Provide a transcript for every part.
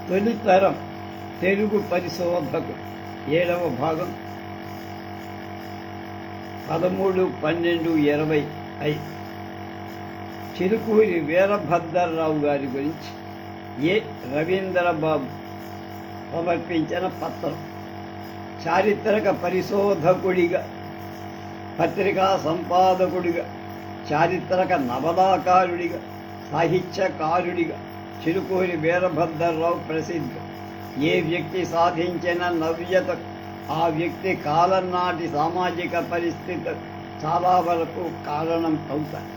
తొలితరం తెలుగు పరిశోధకు 7వ భాగం 13/12/25 చిలుకూరి వీరభద్రరావు గారి గురించి ఏ రవీంద్రబాబు సమర్పించిన పత్రం. చారిత్రక పరిశోధకుడిగా, పత్రికా సంపాదకుడిగా, చారిత్రక నవలాకారుడిగా, సాహిత్యకారుడిగా చిలుకూరి వీరభద్రరావు ప్రసిద్ధి. ఏ వ్యక్తి సాధించిన నవ్యత ఆ వ్యక్తి కాలం నాటి సామాజిక పరిస్థితులు చాలా వరకు కారణం అవుతాయి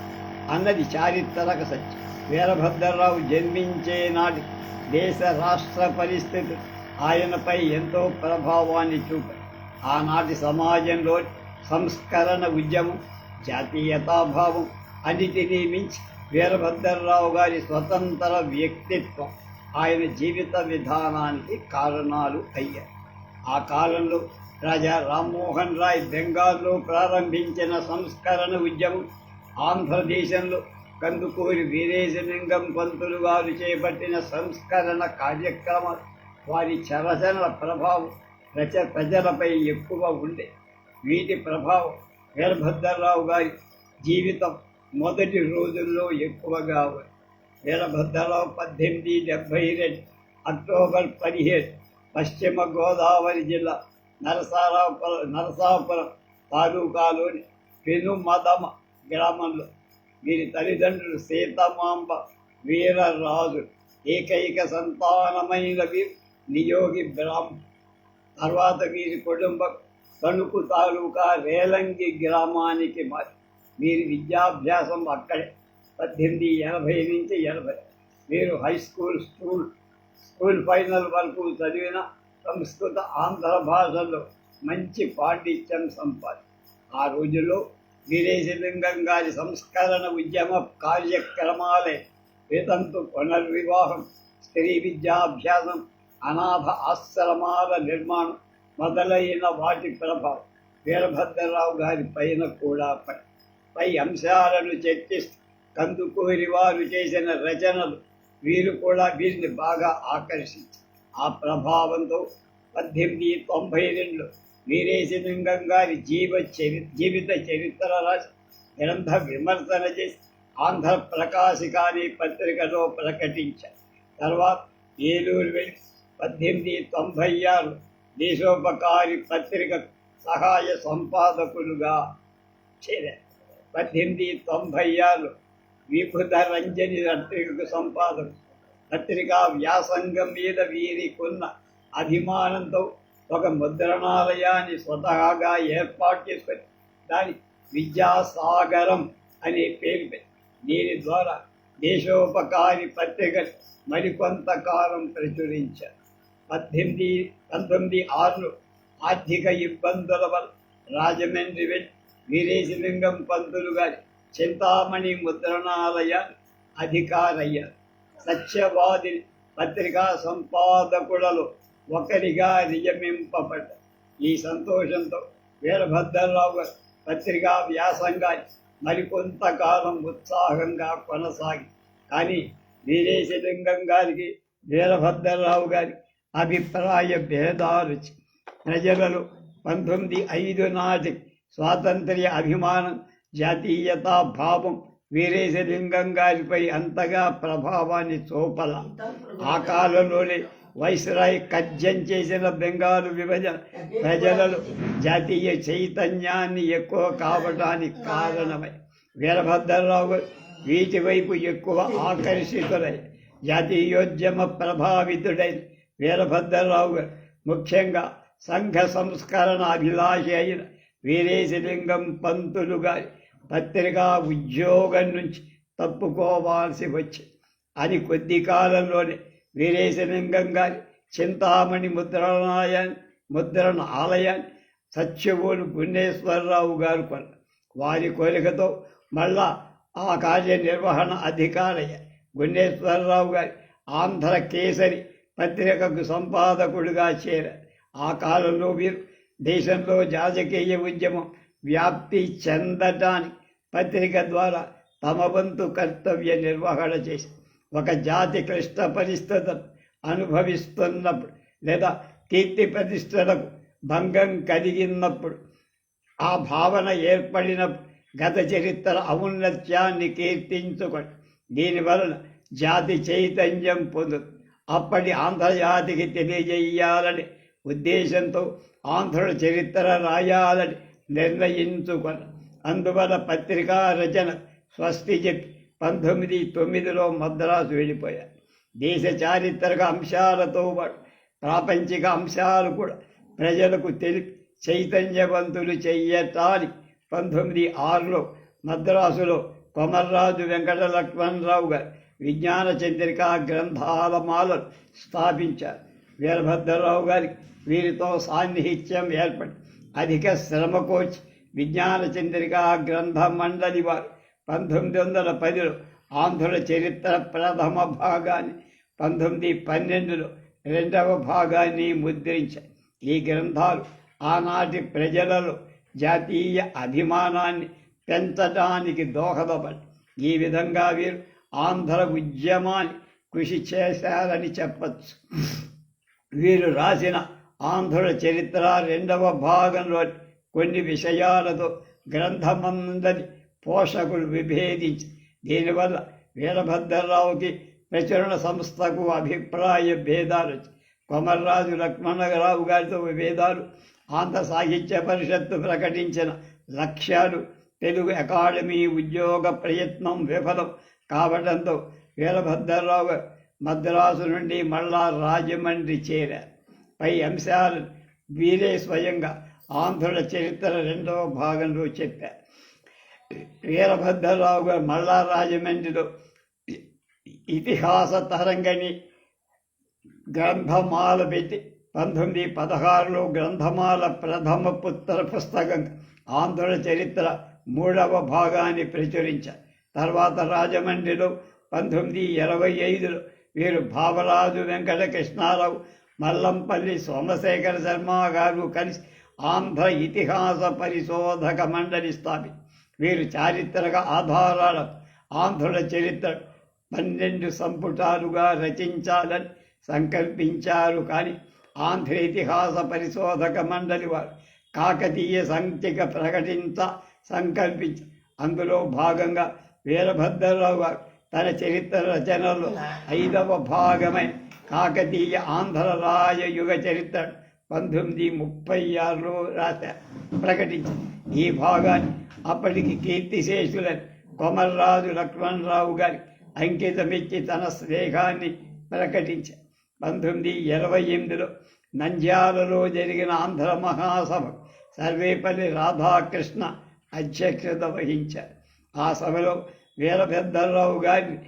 అన్నది చారిత్రక సత్యం. వీరభద్రరావు జన్మించే నాటి దేశ రాష్ట్ర పరిస్థితులు ఆయనపై ఎంతో ప్రభావాన్ని చూపాయి. ఆనాటి సమాజంలో సంస్కరణ ఉద్యమం, జాతీయతాభావం అన్నిటినీ మించి వీరభద్రరావు గారి స్వతంత్ర వ్యక్తిత్వం ఆయన జీవిత విధానానికి కారణాలు అయ్యాయి. ఆ కాలంలో రాజా రామ్మోహన్ రాయ్ బెంగాల్లో ప్రారంభించిన సంస్కరణ ఉద్యమం, ఆంధ్రదేశంలో కందుకూరి వీరేశలింగం పంతులు గారు చేపట్టిన సంస్కరణ కార్యక్రమాలు వారి చరచరణ ప్రభావం ప్రజలపై ఎక్కువ ఉండే. వీటి ప్రభావం వీరభద్రరావు గారి జీవితం మొదటి రోజుల్లో ఎక్కువగా ఉంది. వీరభద్రరావు 1872 అక్టోబర్ 17 పశ్చిమ గోదావరి జిల్లా నరసాపురం తాలూకాలోని పెనుమదమ గ్రామంలో. వీరి తల్లిదండ్రులు సీతమాంబ వీరరాజు ఏకైక సంతానమైన వీరు నియోగి బ్రాహ్మణ్. తర్వాత వీరి కుటుంబం తణుకు తాలూకా రేలంగి గ్రామానికి మారి వీరి విద్యాభ్యాసం అక్కడే 1880 నుంచి 80 వీరు హై స్కూల్ ఫైనల్ వరకు చదివిన సంస్కృత ఆంధ్ర భాషల్లో మంచి పాండిత్యం సంపాది. ఆ రోజుల్లో వీరేశలింగం గారి సంస్కరణ ఉద్యమ కార్యక్రమాలే వితంతు పునర్వివాహం, స్త్రీ విద్యాభ్యాసం, అనాథ ఆశ్రమాల నిర్మాణం మొదలైన వాటి ప్రభావం వీరభద్రరావు గారి పైన కూడా పై అంశాలను చర్చిస్తూ కందుకూరి వారు చేసిన రచనలు వీరిని బాగా ఆకర్షించారు. ఆ ప్రభావంతో 1892 వీరేశలింగం గారి జీవిత చరిత్ర రాసి గ్రంథ విమర్శన చేసి ఆంధ్ర ప్రకాశికాని పత్రికలో ప్రకటించారు. తర్వాత ఏలూరు వెళ్ళి 1896 దేశోపకారి పత్రిక సహాయ సంపాదకులుగా చేరారు. 1896 విభుధ రంజని పత్రికకు సంపాదకు. పత్రికా వ్యాసంగం మీద వీరికున్న అభిమానంతో ఒక ముద్రణాలయాన్ని స్వతహాగా ఏర్పాటు చేసుకొని దాని విద్యాసాగరం అనే పేరు దీని ద్వారా దేశోపకారి పత్రిక మరికొంతకాలం ప్రచురించారు. 1906 ఆర్థిక ఇబ్బందుల వల్ల రాజమండ్రి వెళ్ళి వీరేశలింగం పంతులు గారి చింతామణి ముద్రణాలయాన్ని అధికారయ్యారు. సత్యవాది పత్రికా సంపాదకులలో ఒకరిగా నియమింపబడ్డారు. ఈ సంతోషంతో వీరభద్రరావు గారు పత్రికా వ్యాసంగాన్ని మరికొంతకాలం ఉత్సాహంగా కొనసాగి. కానీ వీరేశలింగం గారికి వీరభద్రరావు గారి అభిప్రాయ భేదాలు ప్రజలలో 1905 నాటి స్వాతంత్ర్య అభిమానం, జాతీయతా భావం వీరేశలింగం గారిపై అంతగా ప్రభావాన్ని చూపల. ఆ కాలంలోనే వైస్రాయ్ కర్జం చేసిన బెంగాలు విభజన ప్రజలలో జాతీయ చైతన్యాన్ని ఎక్కువ కావడానికి కారణమై వీరభద్రరావు వీటి వైపు ఎక్కువ ఆకర్షితులై జాతీయోద్యమ ప్రభావితుడైన వీరభద్రరావు ముఖ్యంగా సంఘ సంస్కరణ అభిలాషి అయిన వీరేశలింగం పంతులు గారి పత్రికా ఉద్యోగం నుంచి తప్పుకోవాల్సి వచ్చింది. అది కొద్ది కాలంలోనే వీరేశలింగం గారి చింతామణి ముద్రణ ఆలయాన్ని సత్యవోలు గుణేశ్వరరావు గారు కొన్నారు. వారి కోరికతో మళ్ళా ఆ కార్యనిర్వహణ అధికారయ్య గుణేశ్వరరావు గారి ఆంధ్ర కేసరి పత్రికకు సంపాదకుడిగా చేరారు. ఆ కాలంలో వీరు దేశంలో రాజకీయ ఉద్యమం వ్యాప్తి చెందటానికి పత్రిక ద్వారా తమ వంతు కర్తవ్య నిర్వహణ చేసి ఒక జాతి క్లిష్ట పరిస్థితులు అనుభవిస్తున్నప్పుడు లేదా కీర్తి ప్రతిష్టలకు భంగం కలిగినప్పుడు, ఆ భావన ఏర్పడినప్పుడు గత చరిత్ర ఔన్నత్యాన్ని కీర్తించుకొని దీనివలన జాతి చైతన్యం పొందుతుంది. అప్పటి ఆంధ్రజాతికి తెలియజేయాలని ఉద్దేశంతో ఆంధ్రుల చరిత్ర రాయాలని నిర్ణయించుకొని అందువల్ల పత్రికా రచన స్వస్తి చెప్పి 1909లో మద్రాసు వెళ్ళిపోయారు. దేశ చారిత్రక అంశాలతో పాటు ప్రాపంచిక అంశాలు కూడా ప్రజలకు తెలిపి చైతన్యవంతులు చెయ్యటానికి 1906లో మద్రాసులో కొమర్రాజు వెంకట లక్ష్మణరావు గారు విజ్ఞాన చంద్రిక గ్రంథాల మాలను స్థాపించారు. వీరభద్రరావు గారికి వీరితో సాన్నిహిత్యం ఏర్పడి అధిక శ్రమకోచి విజ్ఞాన చంద్రిక గ్రంథ మండలి వారు 1910లో ఆంధ్రుల చరిత్ర ప్రథమ భాగాన్ని, 1912లో రెండవ భాగాన్ని ముద్రించారు. ఈ గ్రంథాలు ఆనాటి ప్రజలలో జాతీయ అభిమానాన్ని పెంచడానికి దోహదపడి ఈ విధంగా వీరు ఆంధ్ర ఉద్యమాన్ని కృషి చేశారని చెప్పచ్చు. వీరు రాసిన ఆంధ్రుల చరిత్ర రెండవ భాగంలో కొన్ని విషయాలతో గ్రంథమందరి పోషకులు విభేదించి దీనివల్ల వీరభద్రరావుకి ప్రచురణ సంస్థకు అభిప్రాయ భేదాలు వచ్చి కొమర్రాజు లక్ష్మణరావు గారితో విభేదాలు, ఆంధ్ర సాహిత్య పరిషత్తు ప్రకటించిన లక్ష్యాలు తెలుగు అకాడమీ ఉద్యోగ ప్రయత్నం విఫలం కావడంతో వీరభద్రరావు మద్రాసు నుండి మళ్ళా రాజమండ్రి చేరారు. పై అంశాలను వీరే స్వయంగా ఆంధ్రుల చరిత్ర రెండవ భాగంలో చెప్పారు. వీరభద్రరావు గారు మళ్ళా రాజమండ్రిలో ఇతిహాస తరంగణి గ్రంథమాల పెట్టి 1916లో గ్రంథమాల ప్రథమ పుస్తకంగా ఆంధ్రుల చరిత్ర మూడవ భాగాన్ని ప్రచురించారు. తర్వాత రాజమండ్రిలో 1925లో వీరు భావరాజు వెంకట కృష్ణారావు, మల్లంపల్లి సోమశేఖర శర్మ గారు కలిసి ఆంధ్ర ఇతిహాస పరిశోధక మండలి స్థాపి వీరు చారిత్రక ఆధారాల ఆంధ్రుల చరిత్ర 12 సంపుటాలుగా రచించాలని సంకల్పించారు. కానీ ఆంధ్ర ఇతిహాస పరిశోధక మండలి వారు కాకతీయ సంచిక సంకల్పించి అందులో భాగంగా వీరభద్రరావు గారు తన చరిత్ర రచనలో 5వ భాగమైన కాకతీయ ఆంధ్ర రాజయుగ చరిత్ర 1936లో ప్రకటించారు. ఈ భాగాన్ని అప్పటికి కీర్తిశేషులని కొమర్రాజు లక్ష్మణరావు గారి అంకితమిచ్చి తన స్నేహాన్ని ప్రకటించారు. 1928లో నంద్యాలలో జరిగిన ఆంధ్ర మహాసభ సర్వేపల్లి రాధాకృష్ణ అధ్యక్షత వహించారు. ఆ సభలో వీరభద్రరావు గారిని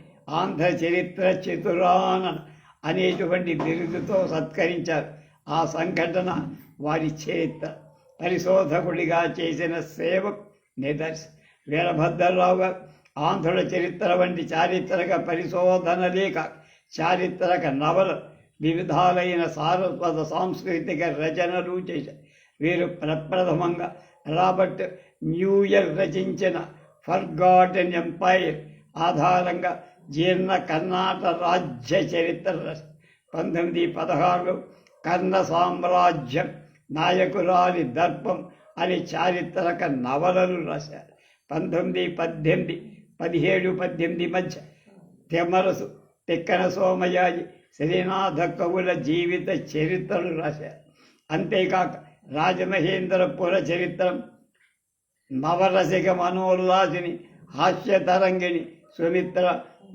ఆంధ్ర చరిత్ర చతురానన అనేటువంటి బిరుదుతో సత్కరించారు. ఆ సంఘటన వారి చరిత్ర పరిశోధకుడిగా చేసిన సేవకు నిదర్శనం. వీరభద్రరావు గారు ఆంధ్రుల చరిత్ర వంటి చారిత్రక పరిశోధన లేక చారిత్రక నవల వివిధాలైన సారస్వత సాంస్కృతిక రచనలు చేశారు. వీరు ప్రప్రథమంగా రాబర్ట్ న్యూయర్ రచించిన ఫర్గాటెన్ ఎంపైర్ ఆధారంగా జీర్ణ కర్ణాట రాజ్య చరిత్ర 1916లో కర్ణ సామ్రాజ్యం నాయకురాలి దర్పం అని చారిత్రక నవలలు రాశారు. 1918, 17, మధ్య తెమరసు, తిక్కన సోమయాజి, శ్రీనాథ కవుల జీవిత చరిత్రలు రాశారు. అంతేకాక రాజమహేంద్రపుర చరిత్రం, నవరసిక మనోల్లాసిని, హాస్య తరంగిణి, సుమిత్ర,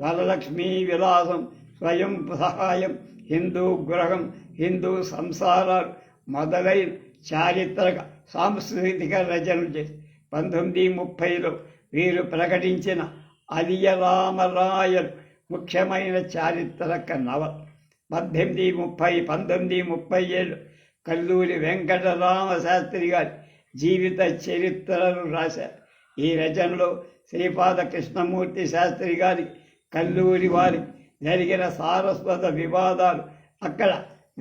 వరలక్ష్మీ విలాసం, స్వయం సహాయం, హిందూ గృహం, హిందూ సంసారాలు మొదలైన చారిత్రక సాంస్కృతిక రచనలు చేసి 1930లో వీరు ప్రకటించిన అలియరామరాయలు ముఖ్యమైన చారిత్రక నవల. 1937 కల్లూరి వెంకటరామ శాస్త్రి గారి జీవిత చరిత్రను రాశారు. ఈ రచనలో శ్రీపాద కృష్ణమూర్తి శాస్త్రి గారి కల్లూరి వారి జరిగిన సారస్వత వివాదాలు అక్కడ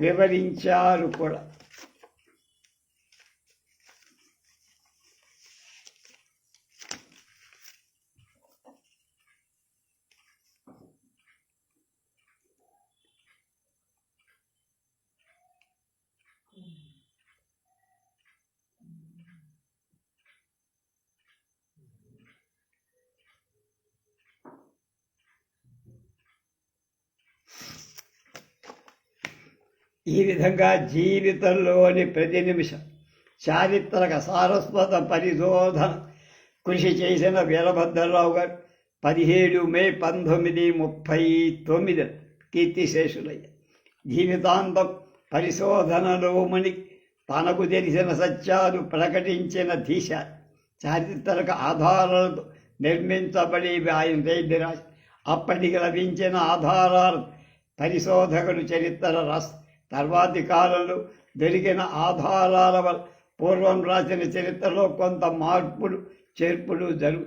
వివరించారు కూడా. ఈ విధంగా జీవితంలోని ప్రతి నిమిషం చారిత్రక సారస్వత పరిశోధన కృషి చేసిన వీరభద్రరావు గారు 17 మే 1939 కీర్తిశేషులయ్యారు. జీవితాంతం పరిశోధనలో ముని తనకు తెలిసిన సత్యాలు ప్రకటించిన దిశ చారిత్రక ఆధారాలతో నిర్మించబడేవి ఆయన రెడ్డి రాసి అప్పటికి లభించిన ఆధారాలు పరిశోధకులు చరిత్ర రాసి తర్వాతి కాలంలో దొరికిన ఆధారాల వల్ల పూర్వం రాసిన చరిత్రలో కొంత మార్పులు చేర్పులు జరుగు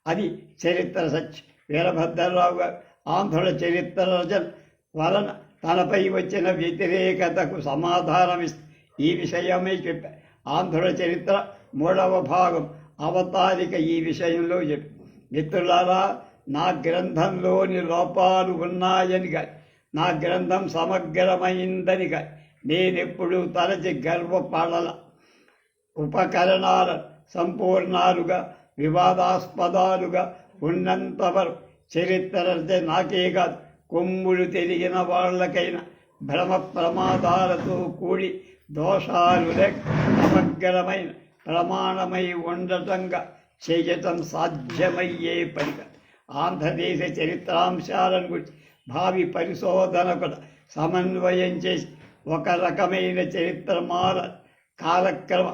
అది చరిత్ర సత్యం. వీరభద్రరావు గారు ఆంధ్రుల చరిత్ర రచన వలన తనపై వచ్చిన వ్యతిరేకతకు సమాధానమిస్తూ ఈ విషయమే చెప్పారు. ఆంధ్రుల చరిత్ర 3వ భాగం అవతారిక ఈ విషయంలో చెప్పి, మిత్రులారా, నా గ్రంథంలోని లోపాలు ఉన్నాయని కాదు, నా గ్రంథం సమగ్రమైందని కాదు నేనెప్పుడు తలచి గర్వపడల. ఉపకరణాలను సంపూర్ణాలుగా వివాదాస్పదాలుగా ఉన్నంతవరకు చరిత్ర నాకే కాదు కొమ్ములు తిరిగిన వాళ్ళకైనా భ్రమ ప్రమాదాలతో కూడి దోషాలు లేక సమగ్రమైన ప్రమాణమై ఉండటంగా చేయటం సాధ్యమయ్యే పనిగా ఆంధ్రదేశ చరిత్రాంశాలను గురించి భావి పరిశోధనకు సమన్వయం చేసి ఒక రకమైన చరిత్రమాల కాలక్రమ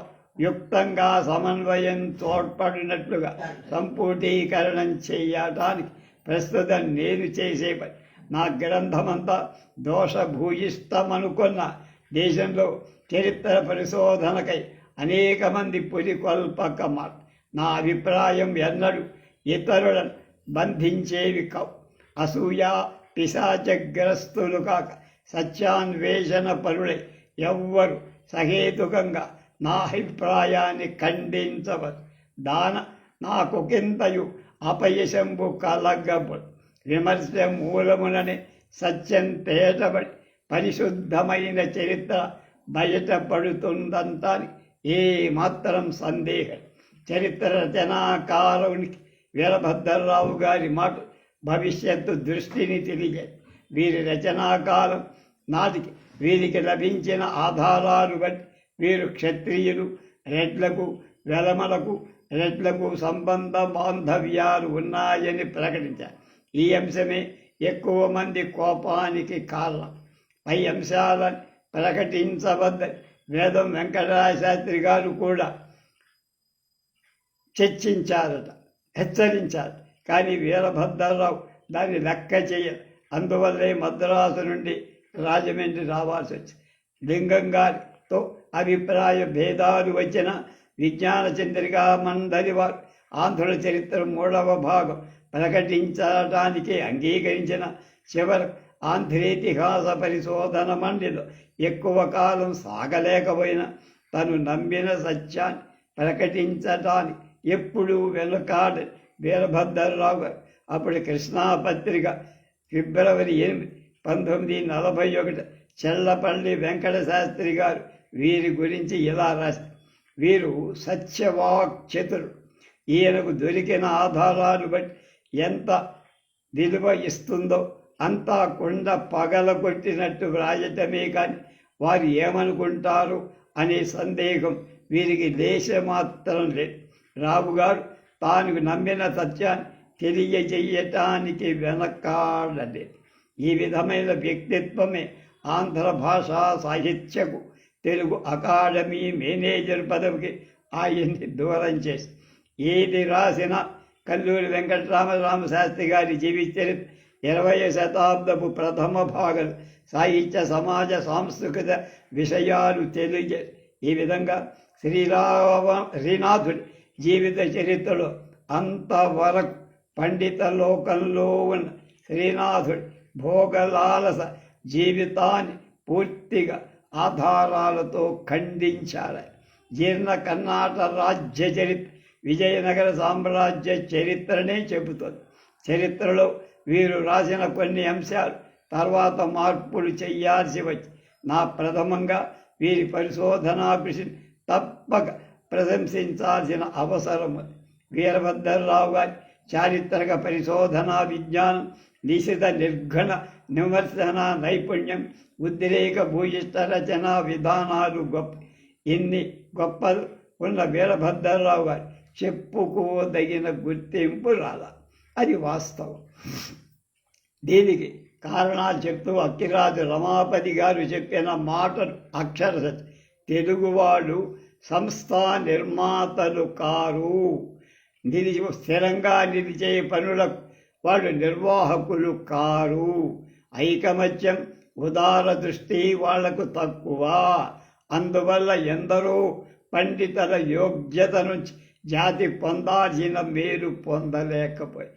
యుక్తంగా సమన్వయం తోడ్పడినట్లుగా సంపూర్ణీకరణం చేయటానికి ప్రస్తుతం నేను చేసే పని. నా గ్రంథమంతా దోషభూయిష్టమనుకున్న దేశంలో చరిత్ర పరిశోధనకై అనేక మంది పురికొల్పక మాట. నా అభిప్రాయం ఎన్నడూ ఇతరులను బంధించేవి కావు. అసూయ పిశాచగ్రస్తులు కాక సత్యాన్వేషణ పరులై ఎవ్వరు సహేతుకంగా నా అభిప్రాయాన్ని ఖండించవచ్చు. నాకొకింతయు అపయశంబు కలగబడు. విమర్శ మూలముననే సత్యం తేటబడి పరిశుద్ధమైన చరిత్ర బయటపడుతుందంతాని ఏ మాత్రం సందేహం. చరిత్ర రచనాకారునికి వీరభద్రరావు గారి మాట భవిష్యత్తు దృష్టిని తెలియజేది. వీరి రచనాకాలం నాటికి వీరికి లభించిన ఆధారాలు బట్టి వీరు క్షత్రియులు, రెడ్లకు వెలమలకు రెడ్లకు సంబంధ బాంధవ్యాలు ఉన్నాయని ప్రకటించారు. ఈ అంశమే ఎక్కువ మంది కోపానికి కారణం. పై అంశాలను ప్రకటించవద్దని వేదం వెంకటరాయ శాస్త్రి గారు కూడా చర్చించారట, హెచ్చరించారు. కానీ వీరభద్రరావు దాన్ని లెక్క చేయరు. అందువల్లే మద్రాసు నుండి రాజమండ్రి రావాల్సి వచ్చింది. లింగం గారితో అభిప్రాయ భేదాలు వచ్చిన విజ్ఞాన చంద్రిక మండలి వారు ఆంధ్రుల చరిత్ర 3వ భాగం ప్రకటించడానికే అంగీకరించిన చివరకు ఆంధ్రేతిహాస పరిశోధన మండలిలో ఎక్కువ కాలం సాగలేకపోయినా తను నమ్మిన సత్యాన్ని ప్రకటించడానికి ఎప్పుడూ వెనుకాడ వీరభద్రరావు గారు అప్పుడు కృష్ణాపత్రిక ఫిబ్రవరి 8, 1941 చెల్లపల్లి వెంకట శాస్త్రి గారు వీరి గురించి ఇలా రాశారు. వీరు సత్యవాక్చతురు. ఈయనకు దొరికిన ఆధారాలు బట్టి ఎంత విలువ ఇస్తుందో అంతా కుండ పగలగొట్టినట్టు వ్రాయటమే కానీ వారు ఏమనుకుంటారు అనే సందేహం వీరికి దేశమాత్రం లేదు. రావు గారు తాను నమ్మిన సత్యాన్ని తెలియజేయటానికి వెనకాడలేదు. ఈ విధమైన వ్యక్తిత్వమే ఆంధ్ర భాషా సాహిత్యకు తెలుగు అకాడమీ మేనేజర్ పదవికి ఆయన్ని దూరం చేసి ఏది రాసిన కల్లూరి వెంకటరామరామ శాస్త్రి గారి జీవిత చరిత్ర 20వ శతాబ్దపు ప్రథమ భాగం సాహిత్య సమాజ సాంస్కృతిక విషయాలు తెలియజే. ఈ విధంగా శ్రీనాథుడి జీవిత చరిత్రలో అంతవరకు పండిత లోకంలో ఉన్న శ్రీనాథుడి భోగలాలస జీవితాన్ని పూర్తిగా ఆధారాలతో ఖండించారు. జీర్ణ కర్ణాట రాజ్య చరిత్ర విజయనగర సామ్రాజ్య చరిత్రనే చెబుతుంది. చరిత్రలో వీరు రాసిన కొన్ని అంశాలు తర్వాత మార్పులు చేయాల్సి వచ్చి నా ప్రథమంగా వీరి పరిశోధనా కృషిని తప్పక ప్రశంసించాల్సిన అవసరం ఉంది. వీరభద్రరావు గారి చారిత్రక పరిశోధనా విజ్ఞానం నిశిత నిర్ఘణ విమర్శన నైపుణ్యం, ఉద్రేక భూయిష్ట రచన విధానాలు గొప్ప. ఇన్ని గొప్పలు ఉన్న వీరభద్రరావు గారు చెప్పుకోదగిన గుర్తింపు రాల. అది వాస్తవం. దీనికి కారణాలు చెప్తూ అక్కిరాజు రమాపతి గారు చెప్పిన మాటలు అక్షర సత్యం. తెలుగువాడు సంస్థా నిర్మాతలు కారు, స్థిరంగా నిలిచే పనులకు వాళ్ళు నిర్వాహకులు కారు. ఐకమత్యం, ఉదార దృష్టి వాళ్లకు తక్కువ. అందువల్ల ఎందరో పండితుల యోగ్యత నుంచి జాతి పొందాల్సిన మేలు పొందలేకపోయి.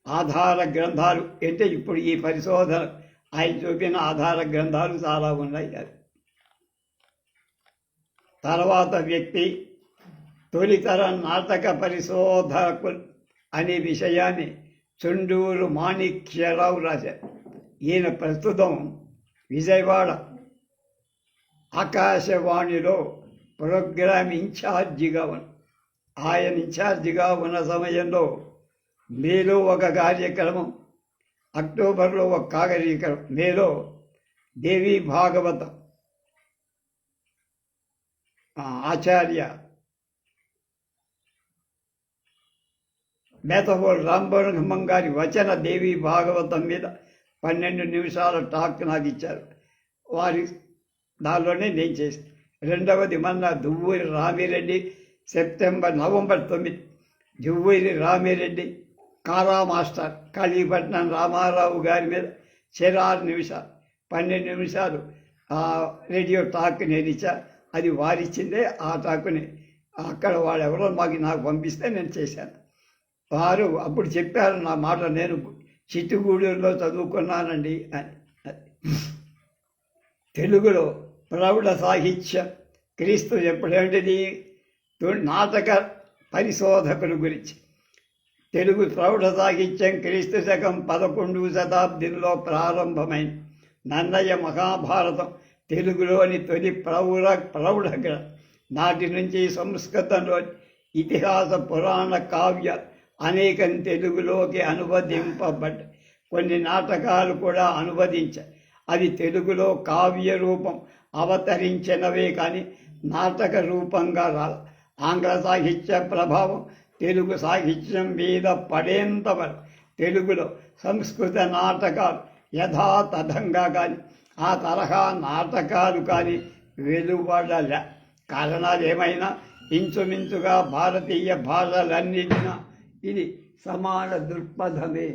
ఆధార గ్రంథాలు అంటే ఇప్పుడు ఈ పరిశోధన ఆయన చూపిన ఆధార గ్రంథాలు చాలా ఉన్నాయి. తర్వాత వ్యక్తి తొలితర నాటక పరిశోధకులు అనే విషయాన్ని చుండూరు మాణిక్యరావు రాశారు. ఈయన ప్రస్తుతం విజయవాడ ఆకాశవాణిలో ప్రోగ్రామ్ ఇన్ఛార్జిగా ఉన్న ఆయన ఇన్ఛార్జిగా ఉన్న సమయంలో మేలో ఒక కార్యక్రమం, అక్టోబర్లో ఒక కార్యక్రమం, మేలో దేవి భాగవతం ఆచార్య మేతవోలు రాంబరహ్మం గారి వచన దేవి భాగవతం మీద 12 నిమిషాల టాక్ నాకు ఇచ్చారు. వారి దానిలోనే నేను చేశాను. రెండవది మొన్న దువ్వూరి రామిరెడ్డి నవంబర్ 9 దువ్వూరి రామిరెడ్డి కారా మాస్టర్ కాళీపట్నం రామారావు గారి మీద 6 నిమిషాలు 12 నిమిషాలు రేడియో టాక్ నేను ఇచ్చా. అది వారిచ్చిందే. ఆ టాక్ని అక్కడ వాళ్ళు ఎవరో నాకు పంపిస్తే నేను చేశాను. వారు అప్పుడు చెప్పారు నా మాట, నేను చిట్టుగూడూరులో చదువుకున్నానండి అని. తెలుగులో ప్రౌఢ సాహిత్యం క్రీస్తు ఎప్పుడేంటిది నాటక పరిశోధకుల గురించి. తెలుగు ప్రౌఢ సాహిత్యం క్రీస్తు శకం 11వ శతాబ్దంలో ప్రారంభమైంది. నన్నయ్య మహాభారతం తెలుగులోని తొలి ప్రౌఢ నాటి నుంచి సంస్కృతంలో ఇతిహాస పురాణ కావ్య అనేకం తెలుగులోకి అనువదింపబడ్డాయి. కొన్ని నాటకాలు కూడా అనువదించాయి. అవి తెలుగులో కావ్య రూపం అవతరించినవే కానీ నాటక రూపంగా రాల. ఆంగ్ల సాహిత్య ప్రభావం తెలుగు సాహిత్యం మీద పడేంతవరకు తెలుగులో సంస్కృత నాటకాలు యథాతథంగా కానీ ఆ తరహా నాటకాలు కానీ వెలువడలే. కారణాలు ఏమైనా ఇంచుమించుగా భారతీయ భాషలన్నిటినా ఇది సమాన దృక్పథమే.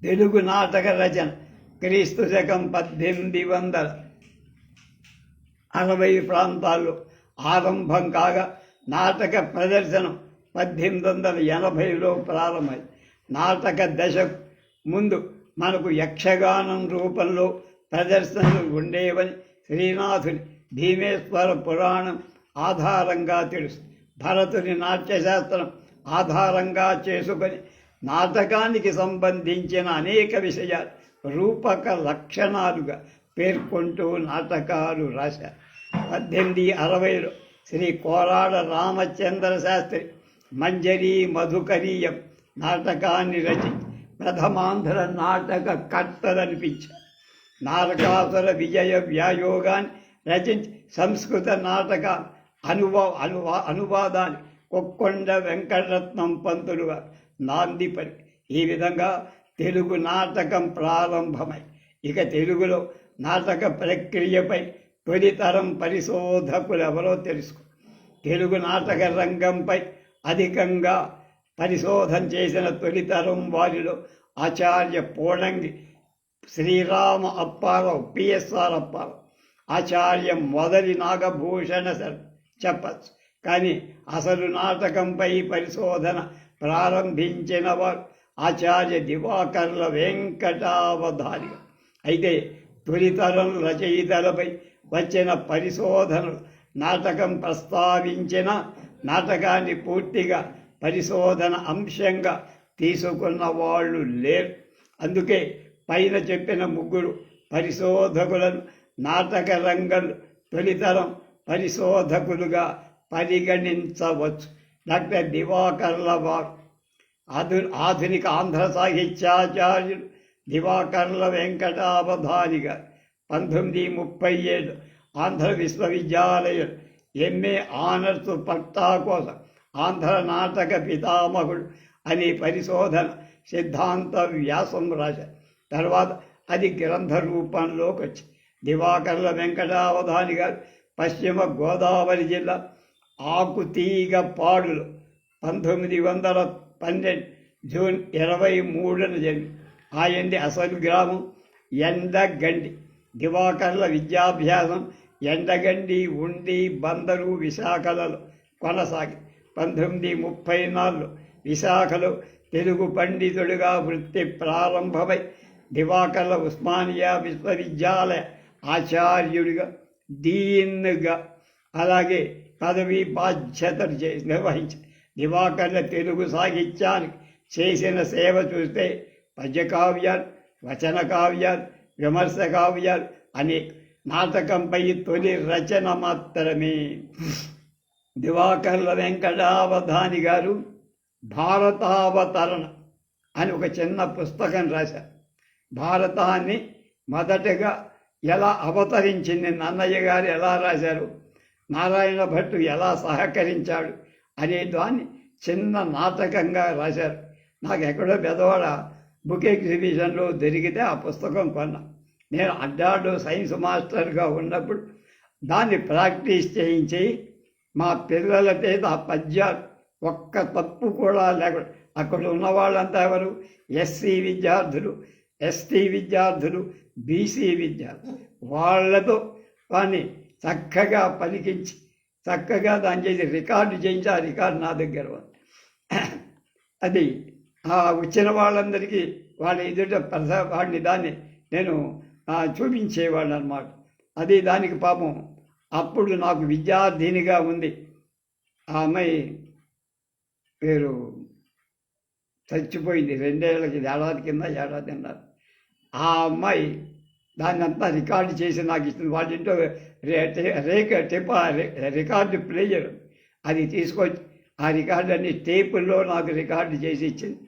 తెలుగు నాటక రచన క్రీస్తు శకం 1860 ప్రాంతాల్లో ఆరంభం కాగా నాటక ప్రదర్శనం 1880లో ప్రారంభమైంది. నాటక దశకు ముందు మనకు యక్షగానం రూపంలో ప్రదర్శనలు ఉండేవని శ్రీనాథుని భీమేశ్వర పురాణం ఆధారంగా తెలుసు. భరతుని నాట్యశాస్త్రం ఆధారంగా చేసుకొని నాటకానికి సంబంధించిన అనేక విషయాలు రూపక లక్షణాలుగా పేర్కొంటూ నాటకాలు రాశారు. 1860లో శ్రీ కోరాడ రామచంద్ర శాస్త్రి మంజరీ మధుకరీయం నాటకాన్ని రచించి ప్రథమాంధ్ర నాటక కర్తలనిపించారు. నారకాసుర విజయ వ్యాయోగాన్ని రచించి సంస్కృత నాటక అనువాదాన్ని కొక్కొండ వెంకటరత్నం పంతులు నాంది పలి. ఈ విధంగా తెలుగు నాటకం ప్రారంభమై ఇక తెలుగులో నాటక ప్రక్రియపై తొలితరం పరిశోధకులు ఎవరో తెలుసుకో. తెలుగు నాటక రంగంపై అధికంగా పరిశోధన చేసిన తొలితరం వారిలో ఆచార్య పోడంగి శ్రీరామ అప్పారావు, పిఎస్ఆర్ అప్పారావు, ఆచార్య మొదలి నాగభూషణ చెప్పచ్చు. కానీ అసలు నాటకంపై పరిశోధన ప్రారంభించిన వారు ఆచార్య దివాకర్ల వెంకటావధారి. అయితే తొలితరం రచయితలపై వచ్చిన పరిశోధనలు నాటకం ప్రస్తావించిన నాటకాన్ని పూర్తిగా పరిశోధన అంశంగా తీసుకున్న వాళ్ళు లేరు. అందుకే పైన చెప్పిన ముగ్గురు పరిశోధకులను నాటక రంగంలో తొలితరం పరిశోధకులుగా పరిగణించవచ్చు. డాక్టర్ దివాకర్ల వారు ఆధునిక ఆంధ్ర సాహిత్యాచార్యులు దివాకర్ల వెంకటావధాని గారు 1937 ఆంధ్ర విశ్వవిద్యాలయం ఎంఏ ఆనర్స్ పట్టా కోసం ఆంధ్ర నాటక పితామహుడు అనే పరిశోధన సిద్ధాంత వ్యాసం రాశారు. తర్వాత అది గ్రంథ రూపంలోకి వచ్చి దివాకర్ల వెంకటావధాని గారు పశ్చిమ గోదావరి జిల్లా ఆకుతీగపాడులో 1912 జూన్ 23న జరిగి ఆయనది అసలు గ్రామం ఎండగండి. దివాకర్ల విద్యాభ్యాసం ఎండగండి, ఉండి, బందరు, విశాఖలలో కొనసాగి 1934 విశాఖలో తెలుగు పండితుడిగా వృత్తి ప్రారంభమై దివాకర్ల ఉస్మానియా విశ్వవిద్యాలయ ఆచార్యుడిగా, డీన్గా, అలాగే పదవి బాధ్యతలు నిర్వహించి దివాకర్ల తెలుగు సాహిత్యానికి చేసిన సేవ చూస్తే పద్యకావ్యాలు, వచన కావ్యాలు, విమర్శ కావ్యాలు అనేక, నాటకంపై తొలి రచన మాత్రమే. దివాకర్ల వెంకటావధాని గారు భారతావతరణ అని ఒక చిన్న పుస్తకం రాశారు. భారతాన్ని మొదటగా ఎలా అవతరించింది, నన్నయ్య గారు ఎలా రాశారు, నారాయణ భట్టు ఎలా సహకరించాడు అనే దాన్ని చిన్న నాటకంగా రాశారు. నాకు ఎక్కడో పెదవాడ బుక్ ఎగ్జిబిషన్లో దొరికితే ఆ పుస్తకం కొన్నా. నేను అడ్డాడు సైన్స్ మాస్టర్గా ఉన్నప్పుడు దాన్ని ప్రాక్టీస్ చేయించి మా పిల్లల చేత ఆ పద్యాలు ఒక్క తప్పు కూడా లేకుండా, అక్కడ ఉన్న వాళ్ళంతా ఎవరు, ఎస్సీ విద్యార్థులు, ఎస్టీ విద్యార్థులు, బీసీ విద్యార్థులు, వాళ్ళతో వాడిని చక్కగా పలికించి చక్కగా దాన్ని చేసి రికార్డు చేయించి ఆ రికార్డు నా దగ్గర అది వచ్చిన వాళ్ళందరికీ వాళ్ళ ఎదుట వాడిని దాన్ని నేను చూపించేవాళ్ళు అన్నమాట. అది దానికి పాపం అప్పుడు నాకు విద్యార్థినిగా ఉంది. ఆ అమ్మాయి పేరు చచ్చిపోయింది 2 ఏళ్ళకి, ఏడాది కింద. ఆ అమ్మాయి దాన్ని అంతా రికార్డు చేసి నాకు ఇస్తుంది. వాళ్ళ ఇంట్లో రికార్డు ప్లేయర్ అది తీసుకొచ్చి ఆ రికార్డు అన్ని టేపుల్లో నాకు రికార్డు చేసి ఇచ్చింది.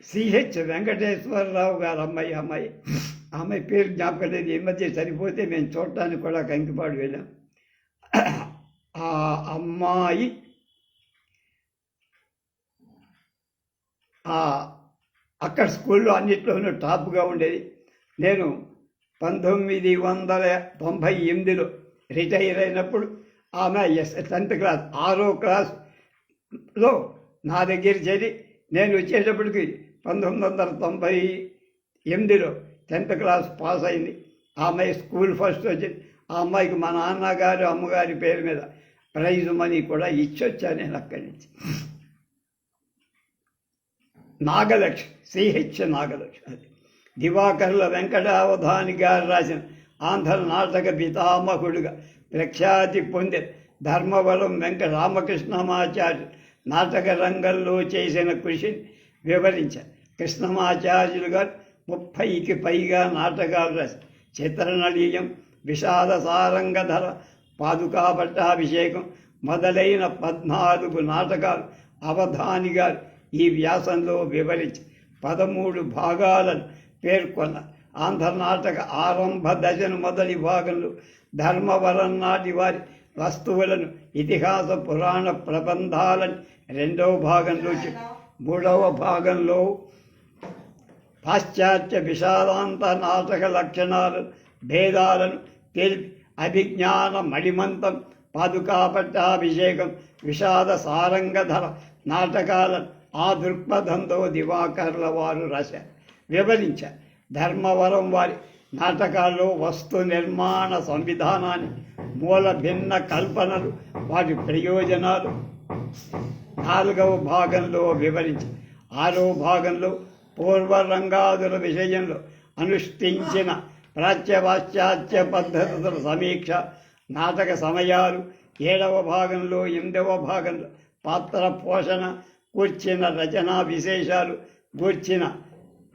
సిహెచ్ వెంకటేశ్వరరావు గారు అమ్మాయి పేరు జ్ఞాపకం లేదు. ఈ మధ్య సరిపోతే మేము చూడటానికి కూడా కంకిపాడు వెళ్ళాం. ఆ అమ్మాయి అక్కడ స్కూల్లో అన్నిట్లోనూ టాప్గా ఉండేది. నేను 1998లో రిటైర్ అయినప్పుడు ఆమె 10th క్లాస్ 6వ క్లాస్లో నా దగ్గర చేరి, నేను వచ్చేటప్పటికి 1998లో 10th క్లాస్ పాస్ అయింది. ఆ అమ్మాయి స్కూల్ ఫస్ట్ వచ్చింది. ఆ అమ్మాయికి మా నాన్నగారు అమ్మగారి పేరు మీద ప్రైజ్ మనీ కూడా ఇచ్చొచ్చా నేను అక్కడి నుంచి. నాగలక్ష్మి, సిహెచ్ నాగలక్ష్మి. అది దివాకర్ల వెంకటావధాని గారు రాసిన ఆంధ్ర నాటక పితామహుడుగా ప్రఖ్యాతి పొందిన ధర్మవరం రామకృష్ణమాచార్యులు నాటక రంగంలో చేసిన కృషిని వివరించారు. కృష్ణమాచార్యులు గారు 30కి పైగా నాటకాలు రాశారు. చిత్రనళీయం, విషాద సారంగధర, పాదుకా పట్టాభిషేకం మొదలైన 14 నాటకాలు అవధాని గారు ఈ వ్యాసంలో వివరించి 13 భాగాలను పేర్కొన్న. ఆంధ్ర నాటక ఆరంభ దశను మొదటి భాగంలో ధర్మవరం నాటి వారి వస్తువులను, ఇతిహాస పురాణ ప్రబంధాలను 2వ భాగంలో, 3వ భాగంలో పాశ్చాత్య విషాదాంత నాటక లక్షణాలను, భేదాలను తెలిపి అభిజ్ఞాన మణిమంతం, పాదుకా పట్టాభిషేకం, విషాద సారంగధర నాటకాలను ఆ దృక్పథంతో దివాకర్ల వారు రాశారు, వివరించారు. ధర్మవరం వారి నాటకాల్లో వస్తు నిర్మాణ సంవిధానాన్ని, మూల భిన్న కల్పనలు, వాటి ప్రయోజనాలు 4వ భాగంలో వివరించారు. 6వ భాగంలో పూర్వరంగాదుల విషయంలో అనుష్ఠించిన ప్రాచ్య పాశ్చాత్య పద్ధతుల సమీక్ష, నాటక సమయాలు 7వ భాగంలో, 8వ భాగంలో పాత్ర పోషణ కూర్చిన రచనా విశేషాలు గూర్చిన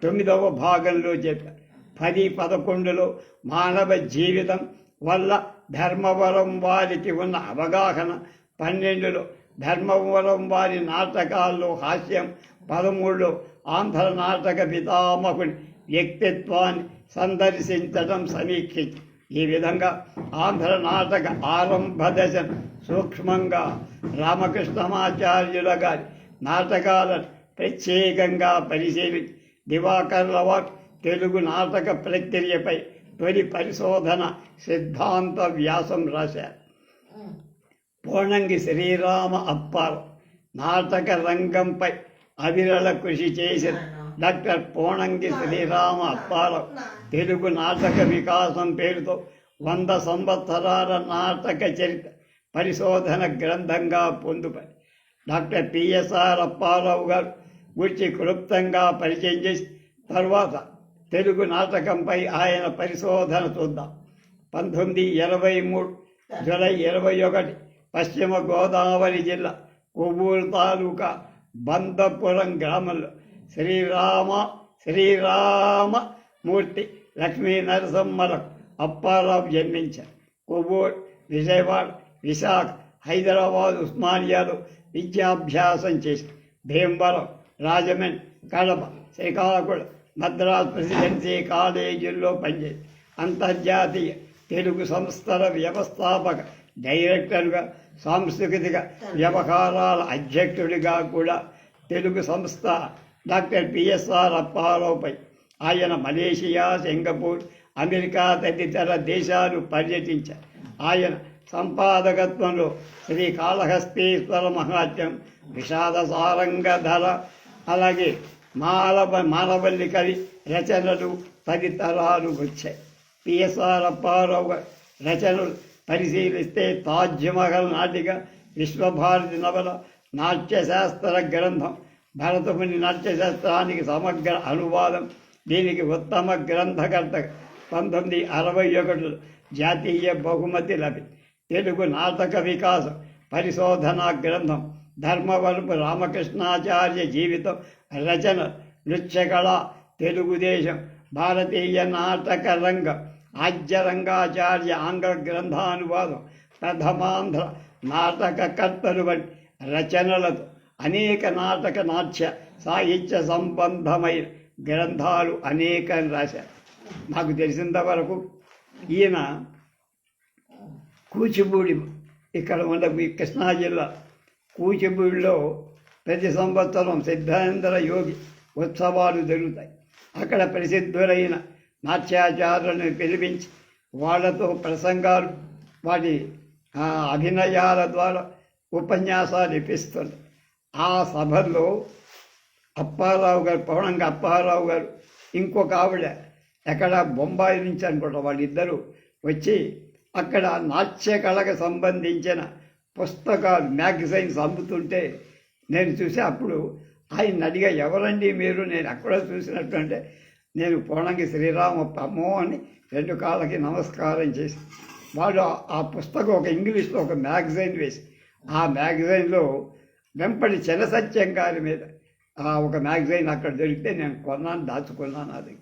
9వ భాగంలో చెప్పారు. 10-11లో మానవ జీవితం వల్ల ధర్మవరం వారికి ఉన్న అవగాహన, 12లో ధర్మవరం వారి నాటకాల్లో హాస్యం, 13లో ఆంధ్ర నాటక పితామహుని వ్యక్తిత్వాన్ని సందర్శించడం సమీక్షించి ఈ విధంగా ఆంధ్ర నాటక ఆరంభ దశను సూక్ష్మంగా రామకృష్ణమాచార్యుల గారి నాటకాలను ప్రత్యేకంగా పరిశీలించి దివాకర్ల వారు తెలుగు నాటక ప్రక్రియపై తొలి పరిశోధన సిద్ధాంత వ్యాసం రాశారు. పోణంగి శ్రీరామ అప్పారావు నాటక రంగంపై అవిరళ కృషి చేసిన డాక్టర్ పోణంగి శ్రీరామ అప్పారావు తెలుగు నాటక వికాసం పేరుతో 100 సంవత్సరాల నాటక చరిత్ర పరిశోధన గ్రంథంగా పొందుపరి డాక్టర్ పిఎస్ఆర్ అప్పారావు గారు గురించి క్లుప్తంగా పరిచయం చేసి తర్వాత తెలుగు నాటకంపై ఆయన పరిశోధన చూద్దాం. 1923 జూలై 21 పశ్చిమ గోదావరి జిల్లా కొవ్వూరు తాలూకా బందపురం గ్రామంలో శ్రీరామమూర్తి లక్ష్మీ నరసమ్మలకు అప్పారావు జన్మించారు. కొవ్వూరు, విజయవాడ, విశాఖ, హైదరాబాద్ ఉస్మానియాలో విద్యాభ్యాసం చేసి భీమవరం, రాజమండ్రి, కడప, శ్రీకాకుళం, మద్రాస్ ప్రెసిడెన్సీ కాలేజీల్లో పనిచేసి అంతర్జాతీయ తెలుగు సంస్థల వ్యవస్థాపక డైరెక్టర్గా, సాంస్కృతిక వ్యవహారాల అధ్యక్షుడిగా కూడా తెలుగు సంస్థ డాక్టర్ పిఎస్ఆర్ అప్పారావుపై ఆయన మలేషియా, సింగపూర్, అమెరికా తదితర దేశాలు పర్యటించారు. ఆయన సంపాదకత్వంలో శ్రీకాళహస్తీశ్వర మహాత్మ్యం, విషాద సారంగధర, అలాగే మానవల్లి కవి రచనలు తదితరాలు వచ్చాయి. పిఎస్ఆర్ అప్పారావు రచనలు పరిశీలిస్తే తాజ్మహల్ నాటిక, విశ్వభారతి నవల, నాట్యశాస్త్ర గ్రంథం, భరతముని నాట్యశాస్త్రానికి సమగ్ర అనువాదం, దీనికి ఉత్తమ గ్రంథకర్త 1961 జాతీయ బహుమతి లభించింది. తెలుగు నాటక వికాసం పరిశోధనా గ్రంథం, ధర్మవరపు రామకృష్ణాచార్య జీవితం, రచన, నృత్యకళ, తెలుగుదేశం, భారతీయ నాటక రంగం, ఆద్యరంగాచార్య ఆంగ్ల గ్రంథానువాదం, ప్రథమాంధ్ర నాటకకర్తలు వంటి రచనలతో అనేక నాటక నాట్య సాహిత్య సంబంధమైన గ్రంథాలు అనేకం రాశారు. నాకు తెలిసినంత వరకు ఈయన కూచిపూడి, ఇక్కడ ఉన్న కృష్ణా జిల్లా కూచిపూడిలో ప్రతి సంవత్సరం సిద్ధేంద్ర యోగి ఉత్సవాలు జరుగుతాయి. అక్కడ ప్రసిద్ధులైన నాట్యాచారులను పిలిపించి వాళ్ళతో ప్రసంగాలు, వాటి అభినయాల ద్వారా ఉపన్యాసాలు ఇప్పిస్తుంది. ఆ సభల్లో అప్పారావు గారు, పౌణంగా అప్పారావు గారు, ఇంకొక ఆవిడ ఎక్కడ బొంబాయి నుంచి అనుకుంటా, వాళ్ళిద్దరూ వచ్చి అక్కడ నాట్య కళకు సంబంధించిన పుస్తకాలు, మ్యాగజైన్స్ అమ్ముతుంటే నేను చూసి అప్పుడు ఆయన అడిగా, ఎవరండి మీరు, నేను అక్కడ చూసినట్టు అంటే, నేను పోణంగి శ్రీరామప్ప అమ్మో అని 2 కాళ్ళకి నమస్కారం చేసి వాడు ఆ పుస్తకం ఒక ఇంగ్లీష్లో ఒక మ్యాగజైన్ వేసి, ఆ మ్యాగజైన్లో వెంపటి చలసత్యం గారి మీద ఒక మ్యాగజైన్ అక్కడ దొరికితే నేను కొన్నాను, దాచుకున్నాను. అది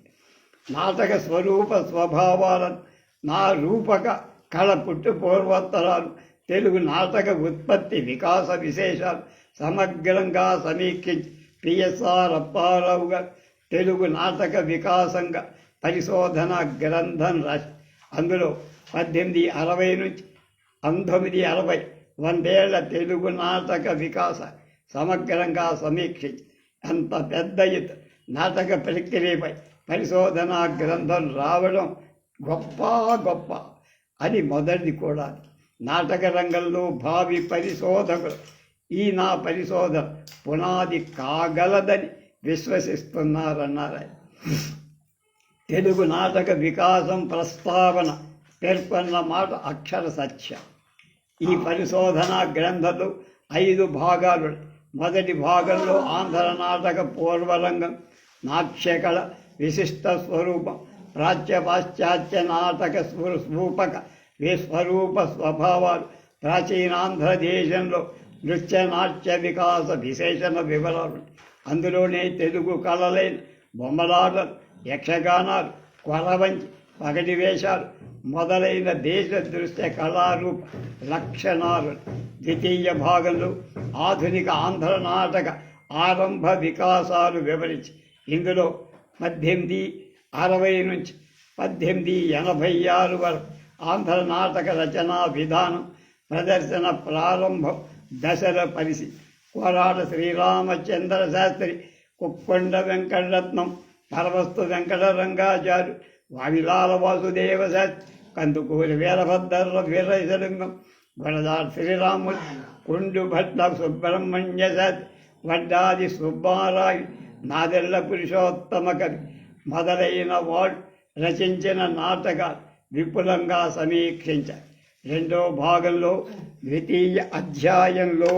నాటక స్వరూప స్వభావాలను, నా రూపక కళ పుట్టు పూర్వోత్తరాలు, తెలుగు నాటక ఉత్పత్తి వికాస విశేషాలు సమగ్రంగా సమీక్షించి పిఎస్ఆర్ అప్పారావు గారు తెలుగు నాటక వికాసంగా పరిశోధన గ్రంథం రాసి అందులో 1860 నుంచి 1960 100 తెలుగు నాటక వికాస సమగ్రంగా సమీక్షించి అంత పెద్ద ఎత్తు నాటక ప్రక్రియపై పరిశోధనా గ్రంథం రావడం గొప్ప అని మొదటిది కూడా. నాటక రంగంలో భావి పరిశోధకులు ఈ నా పరిశోధన పునాది కాగలదని విశ్వసిస్తున్నారన్నారు. తెలుగు నాటక వికాసం ప్రస్తావన పేర్కొన్న మాట అక్షర సత్యం. ఈ పరిశోధనా గ్రంథంలో 5 భాగాలు. మొదటి భాగంలో ఆంధ్ర నాటక పూర్వరంగం, నాట్యకళ విశిష్ట స్వరూపం, ప్రాచ్య పాశ్చాత్య నాటక స్వరూపక స్వరూప స్వభావాలు, ప్రాచీనాంధ్ర దేశంలో నృత్య నాట్య వికాస విశేషణ వివరాలు. అందులోనే తెలుగు కళలైన బొమ్మలాటలు, యక్షగానాలు, కొలవంచి పగటి వేషాలు మొదలైన దేశ దృశ్య కళారూప లక్షణాలు ద్వితీయ భాగంలో ఆధునిక ఆంధ్ర నాటక ఆరంభ వికాసాలు వివరించి ఇందులో 1860 నుంచి 1886 వరకు ఆంధ్ర నాటక రచనా విధానం ప్రదర్శన ప్రారంభం దశల పరిస్థితి కోరాడ శ్రీరామచంద్ర శాస్త్రి, కుక్కొండ వెంకటరత్నం, పరవస్తు వెంకటరంగాచార్య, వావిలాల వాసుదేవ శాస్త్రి, కందుకూరి వీరభద్ర వీరశలింగం, గురజాడ శ్రీరాములు, కొండు భట్ల సుబ్రహ్మణ్య శాస్త్రి, వడ్డాది సుబ్బారాయు, నాదెళ్ల పురుషోత్తమ కవి మొదలైన వాడు రచించిన నాటకాలు విపులంగా సమీక్షించారు. రెండో భాగంలో ద్వితీయ అధ్యాయంలో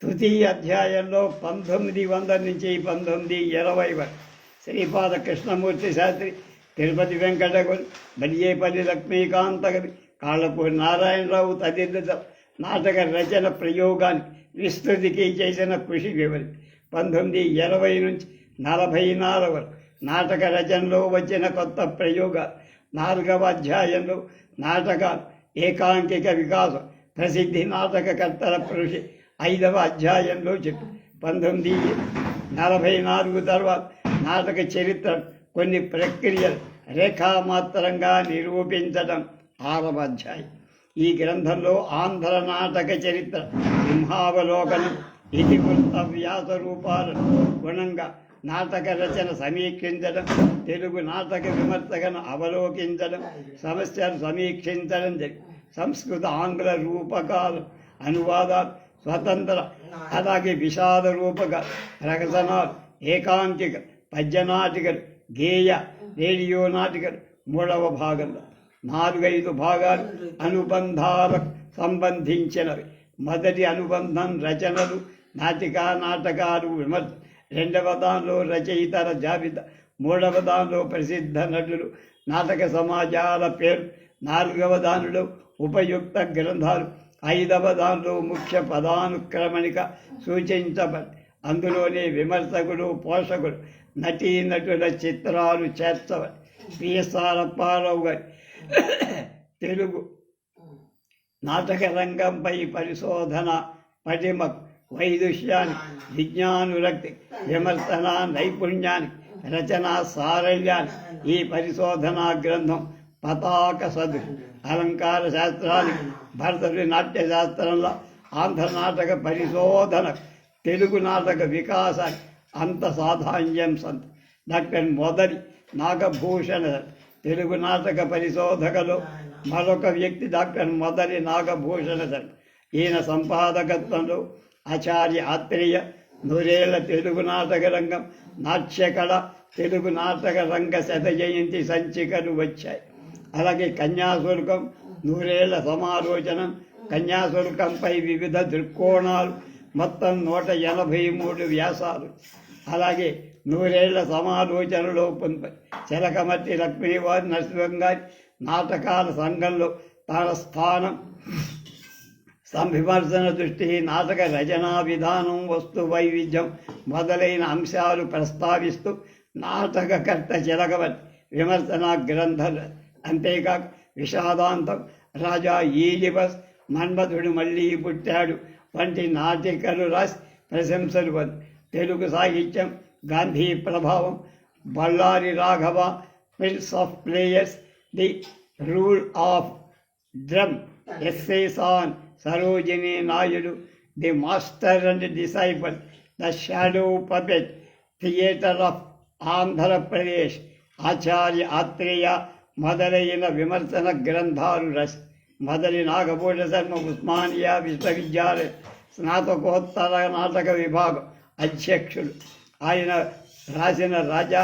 తృతీయ అధ్యాయంలో 1900 నుంచి 1920 వరకు శ్రీపాద కృష్ణమూర్తి శాస్త్రి, తిరుపతి వెంకటగురు, బడియేపల్లి లక్ష్మీకాంత కవి, కాళ్ళపూడి నారాయణరావు తదితర నాటక రచన ప్రయోగానికి విస్తృతికి చేసిన కృషి వివరి 1920 నుంచి 44 వరకు నాటక రచనలో వచ్చిన కొత్త ప్రయోగాలు. 4వ అధ్యాయంలో నాటకాలు ఏకాంకిక వికాసం, ప్రసిద్ధి నాటకకర్తల కృషి 5వ అధ్యాయంలో చెప్పి 1944 తర్వాత నాటక చరిత్ర కొన్ని ప్రక్రియలు రేఖామాత్రంగా నిరూపించడం 6వ అధ్యాయం. ఈ గ్రంథంలో ఆంధ్ర నాటక చరిత్ర, సింహావలోకనం, ఇతివృత్త వ్యాస రూపాలను గుణంగా నాటక రచన సమీక్షించడం, తెలుగు నాటక విమర్శకను అవలోకించడం, సమస్యలు సమీక్షించడం జరిగింది. సంస్కృత ఆంగ్ల రూపకాలు, అనువాదాలు, స్వతంత్ర అలాగే విషాద రూపక ప్రకటనలు, ఏకాంకిక పద్యనాటికలు, గేయ రేడియో నాటికలు 3వ భాగంలో. 4-5 భాగాలు అనుబంధాలకు సంబంధించినవి. మొదటి అనుబంధం రచనలు, నాటకాలు, విమర్శ. 2వ దానిలో రచయితల జాబితా. 3వ దానిలో ప్రసిద్ధ నటులు, నాటక సమాజాల పేరు. 4వ దానిలో ఉపయుక్త గ్రంథాలు. 5వ దానిలో ముఖ్య పదానుక్రమణిక సూచించబడి అందులోనే విమర్శకుడు, పోషకుడు, నటీనటుల చిత్రాలు చేర్చబడి పిఎస్ఆర్ అప్పారావు గారి తెలుగు నాటక రంగంపై పరిశోధన పటిమకు, వైదుష్యానికి, విజ్ఞానురక్తి, విమర్శన నైపుణ్యానికి, రచనా సారళ్యానికి ఈ పరిశోధనా గ్రంథం పతాక సదృశం. అలంకార శాస్త్రానికి, భరతరి నాట్య శాస్త్రంలో ఆంధ్ర నాటక పరిశోధన, తెలుగు నాటక వికాసానికి అంత సాధాన్యం సంత. డాక్టర్ మొదటి నాగభూషణ తెలుగు నాటక పరిశోధకలో మరొక వ్యక్తి డాక్టర్ మొదటి నాగభూషణ. ఈయన సంపాదకత్వంలో ఆచార్య ఆత్రేయ, 100 తెలుగు నాటక రంగం, నాట్యకళ, తెలుగు నాటక రంగ శత జయంతి సంచికలు వచ్చాయి. అలాగే కన్యాశుల్కం, 100 సమాలోచనం, కన్యాశుల్కంపై వివిధ దృక్కోణాలు, మొత్తం 183 వ్యాసాలు. అలాగే 100 సమాలోచనలో పొందుతాయి. చిలకమర్తి లక్ష్మీవారి నరసింహం గారి నాటకాల సంఘంలో తన స్థానం, సంవిమర్శన దృష్టి, నాటక రచనా విధానం, వస్తు వైవిధ్యం మొదలైన అంశాలు ప్రస్తావిస్తూ నాటకకర్త చిలకమర్తి విమర్శన గ్రంథాలు. అంతేకాక విషాదాంతం, రాజా ఈజిపస్, మన్మధుడు మళ్ళీ పుట్టాడు వంటి నాటికలు రాసి ప్రశంసలు పొంది తెలుగు సాహిత్యం గాంధీ ప్రభావం, Bellary Raghava, prince of players, the rule of drum, essays on Sarojini Naidu, the master and disciple, the shadow puppet, theatre of Andhra Pradesh, Acharya Athreya మొదలైన విమర్శన గ్రంథాలు రచ మొదలి నాగభూషణ శర్మ ఉస్మానియా విశ్వవిద్యాలయ స్నాతకోత్తర నాటక విభాగం అధ్యక్షుడు. ఆయన రాసిన రాజా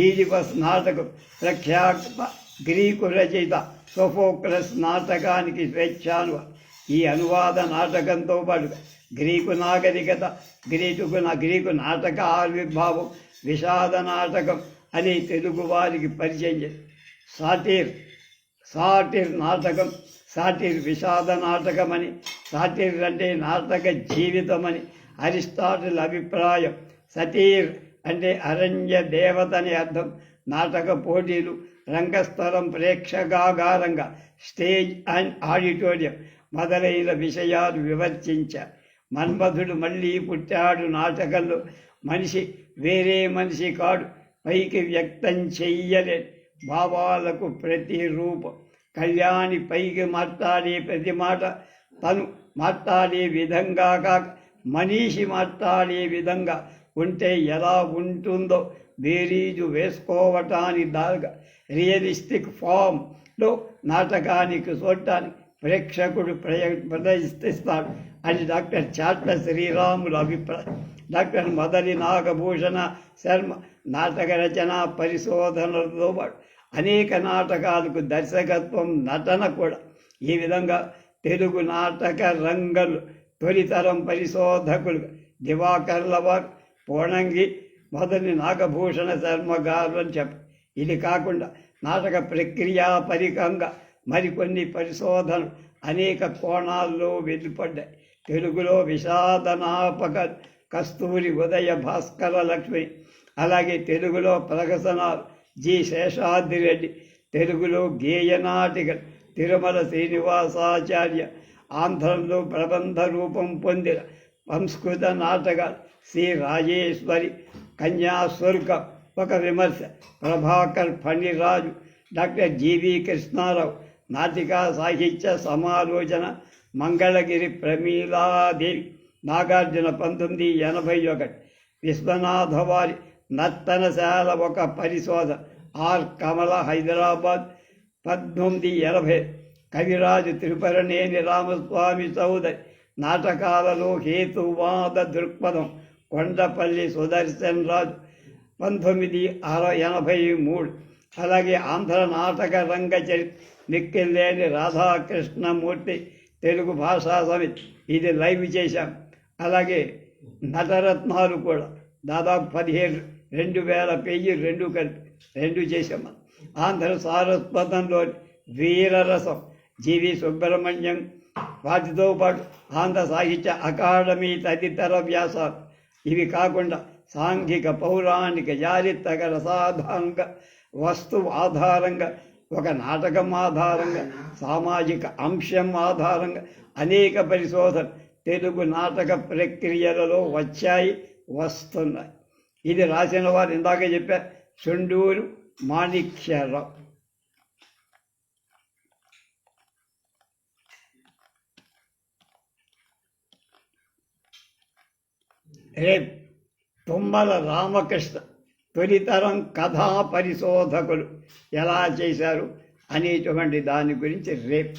ఈజిపస్ నాటకం ప్రఖ్యాత గ్రీకు రచయిత సోఫోక్లస్ నాటకానికి స్వేచ్ఛానువ. ఈ అనువాద నాటకంతో పాటు గ్రీకు నాగరికత, గ్రీకు నాటక ఆవిర్భావం, విషాద నాటకం అని తెలుగు వారికి పరిచయం చేసి సాటిర్ నాటకం, సాటిర్ విషాద నాటకమని, సాటిర్ అంటే నాటక జీవితమని అరిస్టాటిల్ అభిప్రాయం. సతీర్ అంటే అరణ్య దేవతని అర్థం. నాటక పోటీలు, రంగస్థలం, ప్రేక్షకాగారంగా స్టేజ్ అండ్ ఆడిటోరియం మొదలైన విషయాలు వివర్చించారు. మన్మధుడు మళ్ళీ పుట్టాడు నాటకంలో. మనిషి వేరే మనిషి కాడు, పైకి వ్యక్తం చెయ్యలేదు భావాలకు ప్రతిరూపం. కళ్యాణి పైకి మాట్లాడే ప్రతి మాట తను మాట్లాడే విధంగా కాక మనిషి మాట్లాడే విధంగా ఉంటే ఎలా ఉంటుందో బేరీజు వేసుకోవటానికి దాకా రియలిస్టిక్ ఫామ్లో నాటకానికి చూడటానికి ప్రేక్షకుడు ప్రదర్శిస్తాడు అని డాక్టర్ చాట్ల శ్రీరాములు అభిప్రాయం. డాక్టర్ మొదలి నాగభూషణ శర్మ నాటక రచన పరిశోధనలతో పాటు అనేక నాటకాలకు దర్శకత్వం, నటన కూడా. ఈ విధంగా తెలుగు నాటక రంగంలో తొలితరం పరిశోధకులు దివాకర్ల వారు, పోణంగి మొదటి నాగభూషణ శర్మ గారు అని చెప్పారు. ఇది కాకుండా నాటక ప్రక్రియా పరికంగా మరికొన్ని పరిశోధనలు అనేక కోణాల్లో వెలువడ్డాయి. తెలుగులో విషాదనాపక కస్తూరి ఉదయ భాస్కర లక్ష్మి, అలాగే తెలుగులో ప్రహసనాలు జి శేషాద్రిరెడ్డి, తెలుగులో గేయనాటిక తిరుమల శ్రీనివాసాచార్య, ఆంధ్రంలో ప్రబంధ రూపం పొందిన సంస్కృత నాటకాలు సి రాజేశ్వరి, కన్యాశుల్కం ఒక విమర్శ, ప్రభాకర్ ఫణిరాజు, డాక్టర్ జీవి కృష్ణారావు, నాటికా సాహిత్య సమాలోచన, మంగళగిరి ప్రమీలాదేవి, నాగార్జున 1981, విశ్వనాథ వారి నర్తనశాల ఒక పరిశోధన, ఆర్ కమల హైదరాబాద్ 1980, కవిరాజు తిరుపరనేని రామస్వామి చౌదరి, నాటకాలలో హేతువాద దృక్పథం, కొండపల్లి సుదర్శన్ రాజు 1983. అలాగే ఆంధ్ర నాటక రంగ చరిత్ర మిక్కిలేని రాధాకృష్ణమూర్తి, తెలుగు భాషా సమితి, ఇది లైవ్ చేశాం. అలాగే నటరత్నాలు కూడా దాదాపు 17, 2000 పేజీ రెండు చేశాం. ఆంధ్ర సారస్వతంలో వీరరసం జీవి సుబ్రహ్మణ్యం, వాటితో పాటు ఆంధ్ర సాహిత్య అకాడమీ తదితర వ్యాసాలు. ఇవి కాకుండా సాంఘిక, పౌరాణిక, చారిత్రక, రసాధారంగా, వస్తువు ఆధారంగా, ఒక నాటకం ఆధారంగా, సామాజిక అంశం ఆధారంగా అనేక పరిశోధన తెలుగు నాటక ప్రక్రియలలో వచ్చాయి, వస్తున్నాయి. ఇది రాసిన వారు ఇందాక చెప్పారు, చుండూరు మాణిక్యరావు. రేపు తుమ్మల రామకృష్ణ తొలితరం కథా పరిశోధకులు ఎలా చేశారు అనేటువంటి దాని గురించి రేపు